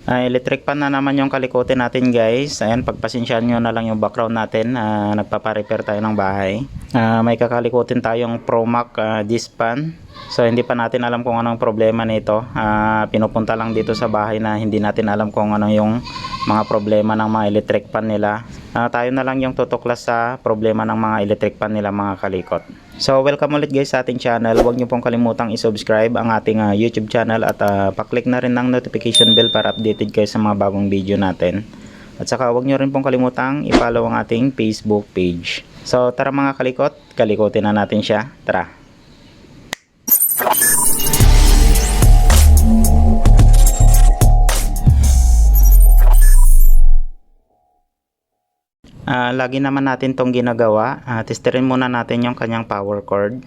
Electric pan na naman yung kalikutin natin guys. Ayan, pagpasensyaan nyo na lang yung background natin. Nagpapa-repair tayo ng bahay. May kakalikutin tayong Promac disc pan. So hindi pa natin alam kung anong problema nito. Pinupunta lang dito sa bahay na hindi natin alam kung ano yung mga problema ng mga electric pan nila. Tayo na lang yung tutuklas sa problema ng mga electric pan nila mga kalikot. So welcome ulit guys sa ating channel. Huwag nyo pong kalimutang i-subscribe ang ating YouTube channel at pa-click na rin ng notification bell para updated kayo sa mga bagong video natin. At saka huwag nyo rin pong kalimutang i-follow ang ating Facebook page. So tara mga kalikot, kalikotin na natin siya. Tara! Lagi naman natin tong ginagawa. Testerin muna natin yung kanyang power cord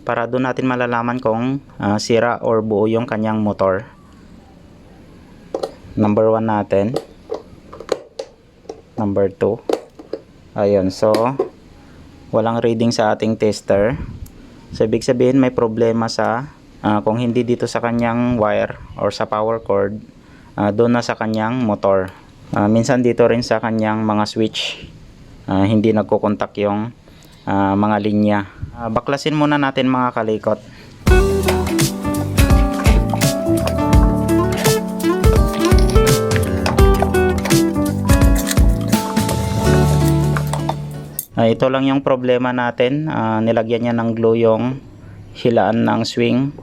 para doon natin malalaman kung sira or buo yung kanyang motor. Number 1 natin, number 2. Ayun, so walang reading sa ating tester. So ibig sabihin may problema sa kung hindi dito sa kanyang wire or sa power cord, doon na sa kanyang motor. Minsan dito rin sa kanyang mga switch, hindi nagkukontak yung mga linya. Baklasin muna natin mga kalikot. Ito lang yung problema natin. Nilagyan niya ng glue yung hilaan ng swing.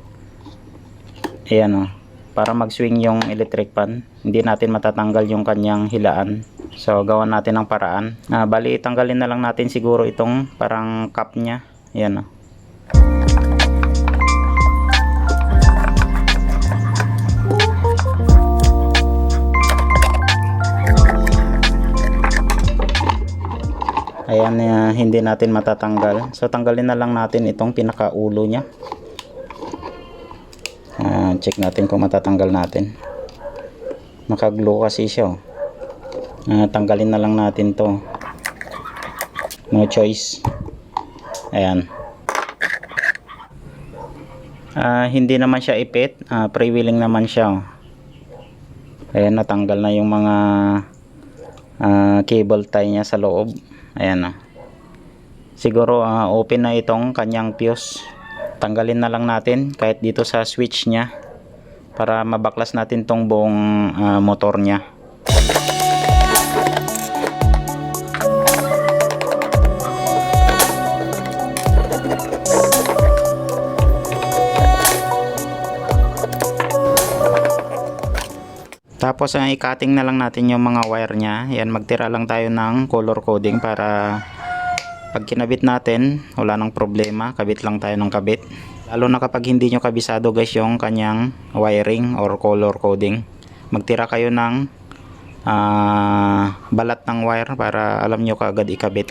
Ayan o. Para mag-swing yung electric pan, hindi natin matatanggal yung kanyang hilaan. So gawan natin ng paraan. Bali tanggalin na lang natin siguro itong parang cap nya. Ayan o. Ayan, hindi natin matatanggal. So tanggalin na lang natin itong pinakaulo nya. Check natin kung matatanggal natin. Naka-glue kasi siya. Tanggalin na lang natin to. No choice. Ayan. Hindi naman siya ipit. Pre-wheeling naman siya. Ayan, natanggal na yung mga cable tie niya sa loob. Ayan. Siguro open na itong kanyang fuse. Tanggalin na lang natin kahit dito sa switch niya para mabaklas natin tong buong motor niya. Tapos i-cutting na lang natin yung mga wire niya. Yan, magtira lang tayo ng color coding para pag kinabit natin, wala nang problema. Kabit lang tayo ng kabit. Lalo na kapag hindi nyo kabisado guys yung kanyang wiring or color coding. Magtira kayo ng balat ng wire para alam nyo kaagad ikabit.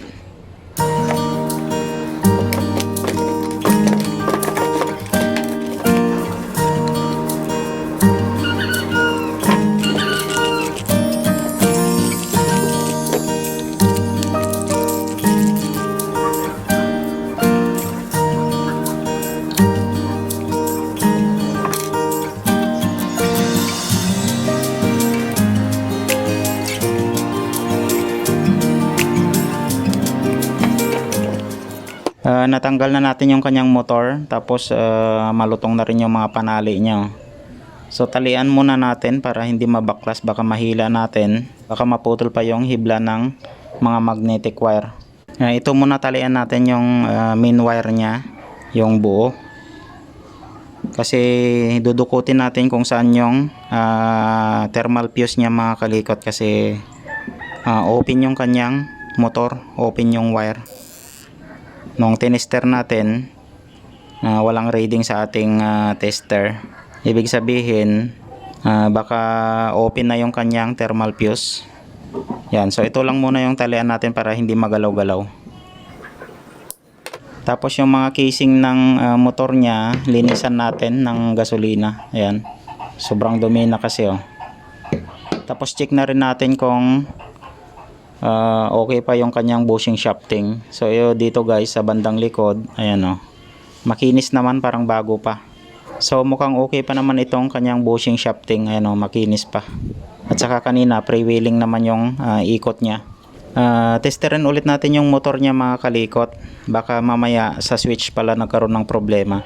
Natanggal na natin yung kanyang motor, tapos malutong na rin yung mga panali niya. So talian muna natin para hindi mabaklas, baka mahila natin, baka maputol pa yung hibla ng mga magnetic wire. Ito muna talian natin yung main wire niya, yung buo. Kasi dudukutin natin kung saan yung thermal fuse niya mga kalikot, kasi open yung kanyang motor, open yung wire. Nung tinester natin, walang reading sa ating tester. Ibig sabihin, baka open na yung kanyang thermal fuse. Yan, so ito lang muna yung talian natin para hindi magalaw-galaw. Tapos yung mga casing ng motor niya, linisan natin ng gasolina. Ayan, sobrang dumi na kasi oh. Tapos check na rin natin kung okay pa yung kanyang bushing shafting. So dito guys sa bandang likod, ayan makinis naman, parang bago pa. So mukhang okay pa naman itong kanyang bushing shafting, ayan makinis pa. At saka kanina freewheeling naman yung ikot niya. Testerin ulit natin yung motor niya mga kalikot. Baka mamaya sa switch pala nagkaroon ng problema.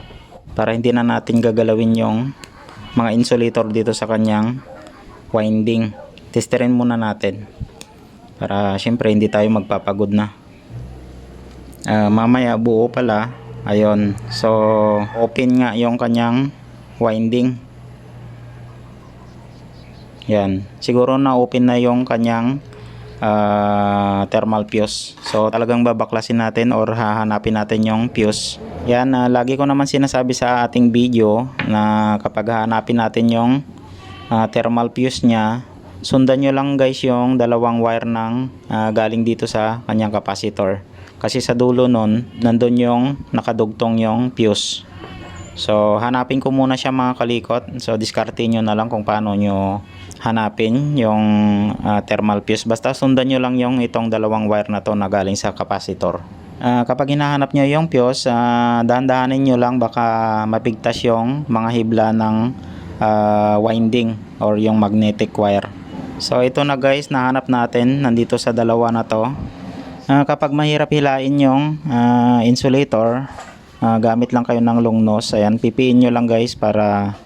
Para hindi na natin gagalawin yung mga insulator dito sa kanyang winding. Testerin muna natin. Para syempre hindi tayo magpapagod na. Mamaya buo pala. Ayun. So open nga yung kanyang winding. Yan. Siguro na open na yung kanyang thermal fuse. So talagang babaklasin natin or hahanapin natin yung fuse. Yan, lagi ko naman sinasabi sa ating video na kapag hahanapin natin yung thermal fuse niya, sundan nyo lang guys yung dalawang wire ng galing dito sa kanyang capacitor. Kasi sa dulo nun, nandun yung nakadugtong yung fuse. So hanapin ko muna siya mga kalikot. So diskarte nyo na lang kung paano nyo hanapin yung thermal fuse. Basta sundan nyo lang yung itong dalawang wire na to na galing sa capacitor. Kapag hinahanap nyo yung fuse, dahan-dahanin nyo lang, baka mapigtas yung mga hibla ng winding or yung magnetic wire. So ito na guys, nahanap natin nandito sa dalawa na to. Kapag mahirap hilain yung insulator, gamit lang kayo ng long nose. Ayan, pipiin nyo lang guys para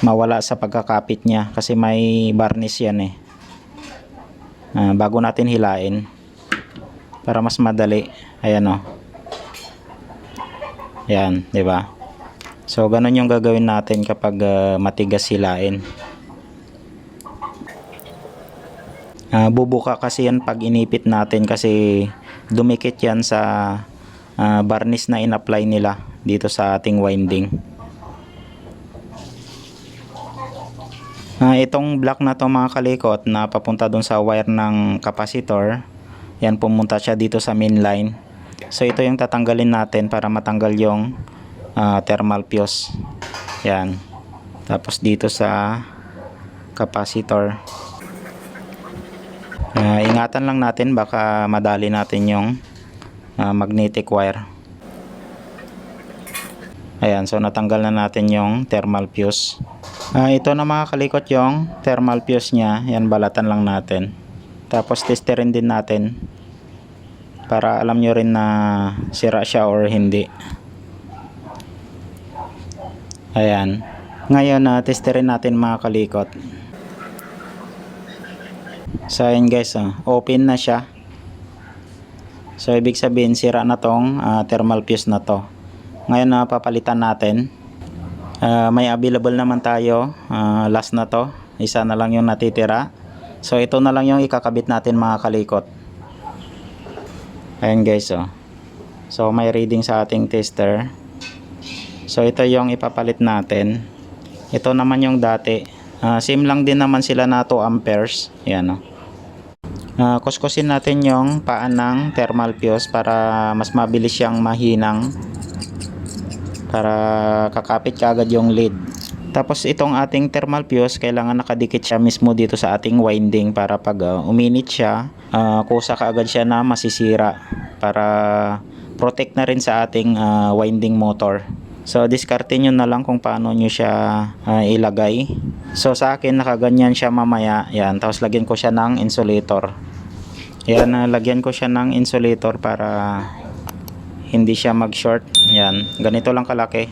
mawala sa pagkakapit niya kasi may varnish yan eh. Bago natin hilain para mas madali. Ayan o. Ayan, di ba? So ganun yung gagawin natin kapag matigas hilain. Bubuka kasi yan pag inipit natin kasi dumikit yan sa varnish na in-apply nila dito sa ating winding. Itong block na to mga kalikot na papunta dun sa wire ng capacitor, yan, pumunta siya dito sa main line. So ito yung tatanggalin natin para matanggal yung thermal fuse. Yan. Tapos dito sa capacitor, ingatan lang natin, baka madali natin yung magnetic wire. Ayan, so natanggal na natin yung thermal fuse. Ito na mga kalikot yung thermal fuse nya. Yan, balatan lang natin. Tapos testerin din natin para alam nyo rin na sira siya or hindi. Ayan. Ngayon testerin natin mga kalikot. So ayan guys, open na siya. So ibig sabihin sira na tong thermal fuse na to. Ngayon papalitan natin. May available naman tayo, last na to. Isa na lang yung natitira. So ito na lang yung ikakabit natin mga kalikot. Ayan guys, so may reading sa ating tester. So ito yung ipapalit natin. Ito naman yung dati. Same lang din naman sila na 2 amperes. Ayan, kuskusin natin yung paan ng thermal fuse para mas mabilis siyang mahinang, para kakapit kaagad yung lead. Tapos itong ating thermal fuse, kailangan nakadikit siya mismo dito sa ating winding para pag uminit siya, kusa kaagad siya na masisira, para protect na rin sa ating winding motor. So diskarte nyo na lang kung paano nyo siya ilagay. So sa akin nakaganyan siya mamaya. Yan, tapos lagyan ko siya ng insulator. Yan, lagyan ko siya ng insulator para hindi siya mag short. Yan, ganito lang kalaki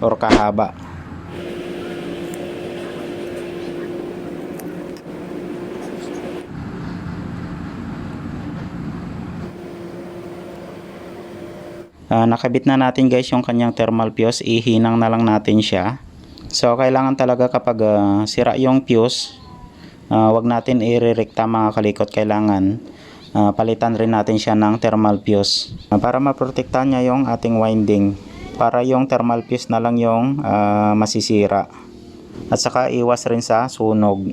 or kahaba. Nakabit na natin guys yung kanyang thermal fuse. Ihinang na lang natin siya. So kailangan talaga kapag sira yung fuse, wag natin i-rekta mga kalikot. Kailangan palitan rin natin siya ng thermal fuse para maprotektahan niya yung ating winding, para yung thermal fuse na lang yung masisira, at saka iwas rin sa sunog.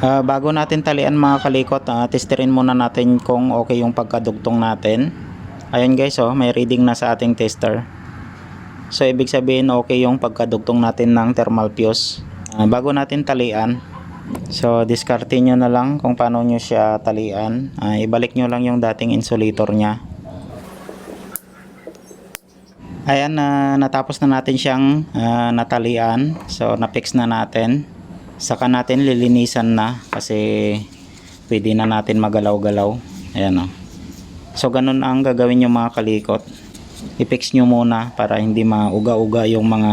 Bago natin talian mga kalikot, testerin muna natin kung okay yung pagkadugtong natin. Ayan guys, may reading na sa ating tester. So ibig sabihin okay yung pagkadugtong natin ng thermal fuse. Bago natin talian, so diskarte nyo na lang kung paano nyo siya talian. Ibalik nyo lang yung dating insulator nya. Ayan, natapos na natin siyang natalian. So na-fix na natin. Saka natin lilinisan na kasi pwede na natin magalaw-galaw. Ayan o. So ganun ang gagawin yung mga kalikot. I-fix nyo muna para hindi mauga-uga yung mga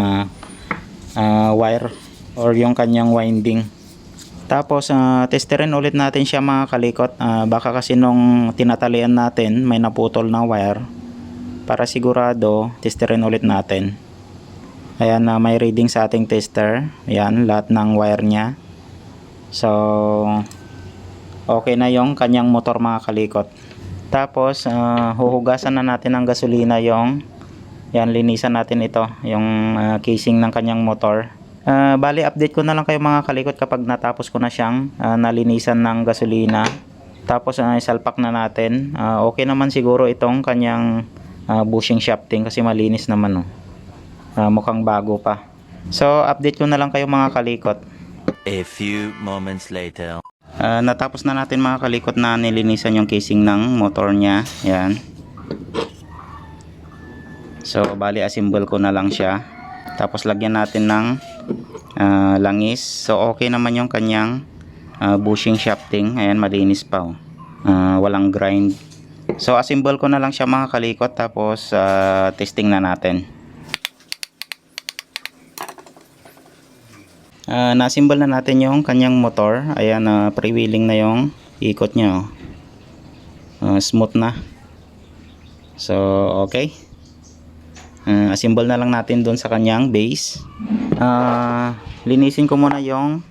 wire or yung kanyang winding. Tapos testerin ulit natin siya mga kalikot. Baka kasi nung tinatalian natin may naputol na wire. Para sigurado, testerin ulit natin. Ayan, may reading sa ating tester. Ayan, lahat ng wire niya. So okay na yung kanyang motor mga kalikot. Tapos huhugasan na natin ng gasolina yung yan, linisan natin ito yung casing ng kanyang motor. Bali update ko na lang kayo mga kalikot kapag natapos ko na siyang nalinisan ng gasolina. Tapos isalpak na natin. Okay naman siguro itong kanyang bushing shafting kasi malinis naman mukhang bago pa. So update ko na lang kayo mga kalikot. A few moments later. Natapos na natin mga kalikot na nilinisan yung casing ng motor niya. Yan. So bali assemble ko na lang siya. Tapos lagyan natin ng langis. So okay naman yung kanyang bushing shafting. Ayan, malinis pa walang grind. So assemble ko na lang siya mga kalikot. Tapos testing na natin. Na-assemble na natin yung kanyang motor. Ayan, freewheeling na yung ikot niya. Smooth na. So okay. Assemble na lang natin doon sa kanyang base. Linisin ko muna yung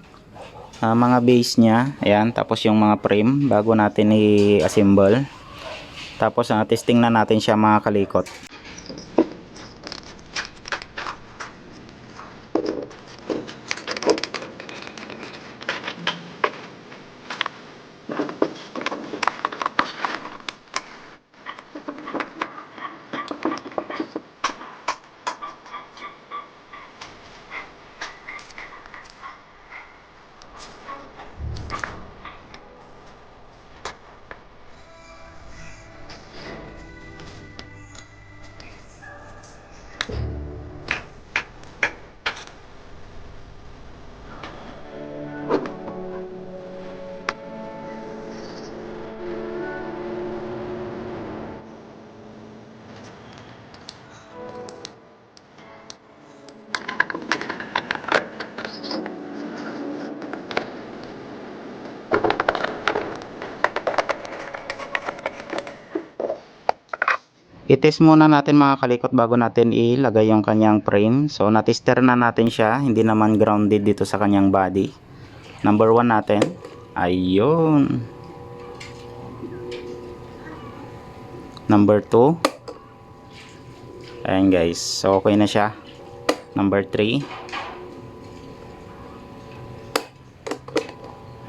mga base niya. Ayan, tapos yung mga frame bago natin i-assemble. Tapos testing na natin siya mga kalikot. I-test muna natin mga kalikot bago natin ilagay yung kanyang frame. So na-tester na natin siya, hindi naman grounded dito sa kanyang body. Number 1 natin. Ayun. Number 2. Ayan guys, so okay na siya. Number 3.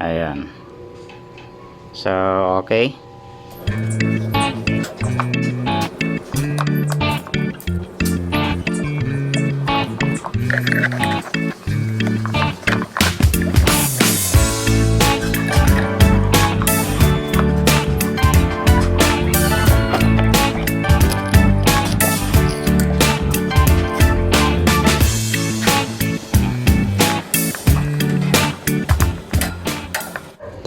Ayan. So okay.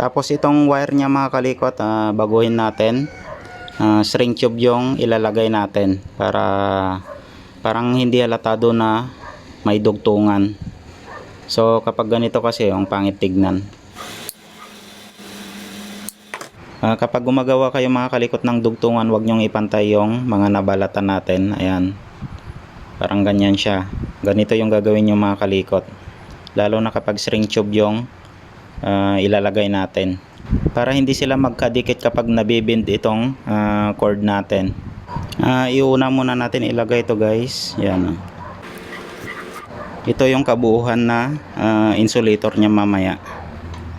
Tapos itong wire niya mga kalikot, baguhin natin. Shrink tube yung ilalagay natin para parang hindi halatado na may dugtungan. So kapag ganito kasi yung pangit tignan. Kapag gumagawa kayo mga kalikot ng dugtungan, huwag nyong ipantay yung mga nabalatan natin. Ayan, parang ganyan siya. Ganito yung gagawin yung mga kalikot, lalo na kapag shrink tube yung ilalagay natin para hindi sila magkadikit kapag nabibind itong cord natin. Iuna muna natin ilagay ito guys. Yan. Ito yung kabuuhan na insulator niya mamaya.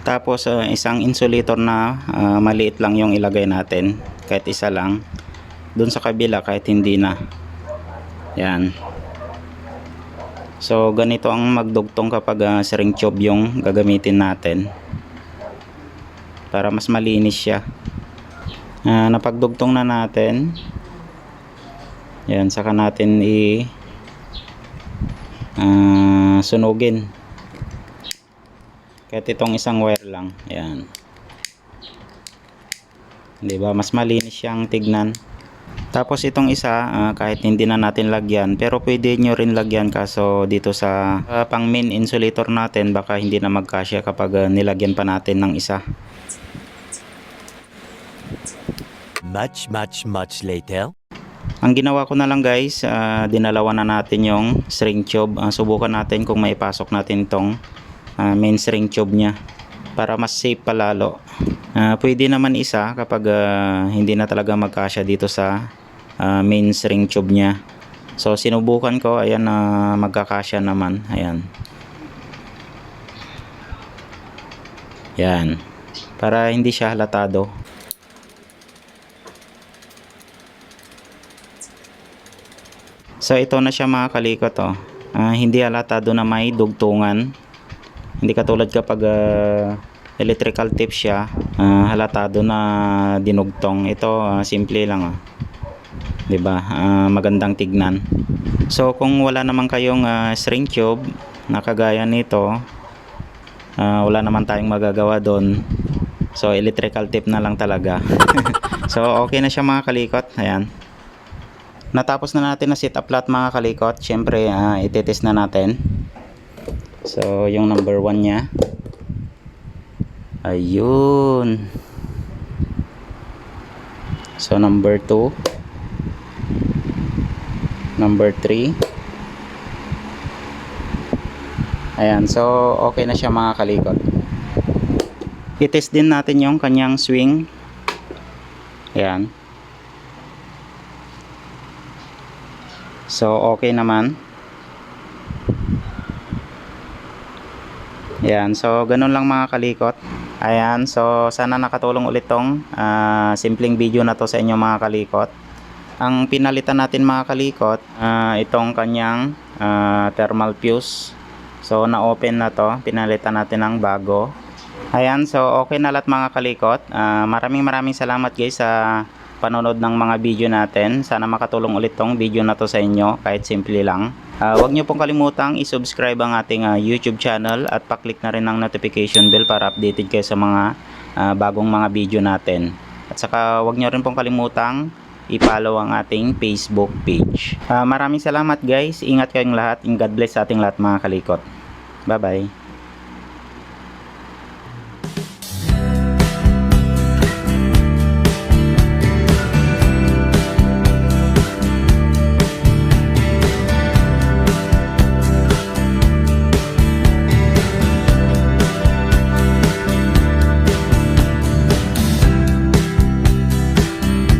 Tapos isang insulator na maliit lang yung ilagay natin, kahit isa lang. Doon sa kabila kahit hindi na. Yan. So ganito ang magdugtong kapag shrink tube yung gagamitin natin para mas malinis siya. Napagdugtong na natin. Yan, saka natin sunugin. Kahit itong isang wire lang. Yan. 'Di ba? Mas malinis siyang tignan. Tapos itong isa, kahit hindi na natin lagyan, pero pwede nyo rin lagyan, kaso dito sa pang main insulator natin, baka hindi na magkasya kapag nilagyan pa natin ng isa. Much later. Ang ginawa ko na lang guys, dinalawan na natin yung string tube. Subukan natin kung maipasok natin itong main string tube nya para mas safe palalo. Pwede naman isa kapag hindi na talaga magkasya dito sa main string tube nya. So sinubukan ko, ayan, magkakasya naman. Ayan. Yan. Para hindi siya halatado. So ito na siya mga kalikot, oh. Hindi halatado na may dugtungan. Hindi katulad kapag electrical tip siya, halatado na dinugtong. Ito simple lang, oh. 'Di ba? Magandang tignan. So kung wala naman kayong string tube na kagaya nito, wala naman tayong magagawa doon. So electrical tip na lang talaga. So okay na siya mga kalikot. Ayan. Natapos na natin na set up lahat mga kalikot. Syempre itetest na natin. So yung number 1 nya. Ayun. So number 2, number 3. Ayan, so okay na siya mga kalikot. I-test din natin yung kanyang swing. Ayan. So okay naman. Ayan, so ganun lang mga kalikot. Ayan, so sana nakatulong ulit tong simpleng video na to sa inyo mga kalikot. Ang pinalitan natin mga kalikot, itong kanyang thermal fuse. So na-open na to, pinalitan natin ng bago. Ayan, so okay na lahat mga kalikot. Maraming salamat guys sa panonood ng mga video natin. Sana makatulong ulit tong video na to sa inyo, kahit simple lang. Huwag nyo pong kalimutang i-subscribe ang ating YouTube channel at pa-click na rin ang notification bell para updated kayo sa mga bagong mga video natin. At saka huwag nyo rin pong kalimutang i-follow ang ating Facebook page. Maraming salamat guys. Ingat kayong lahat. And God bless sa ating lahat mga kalikot. Bye bye.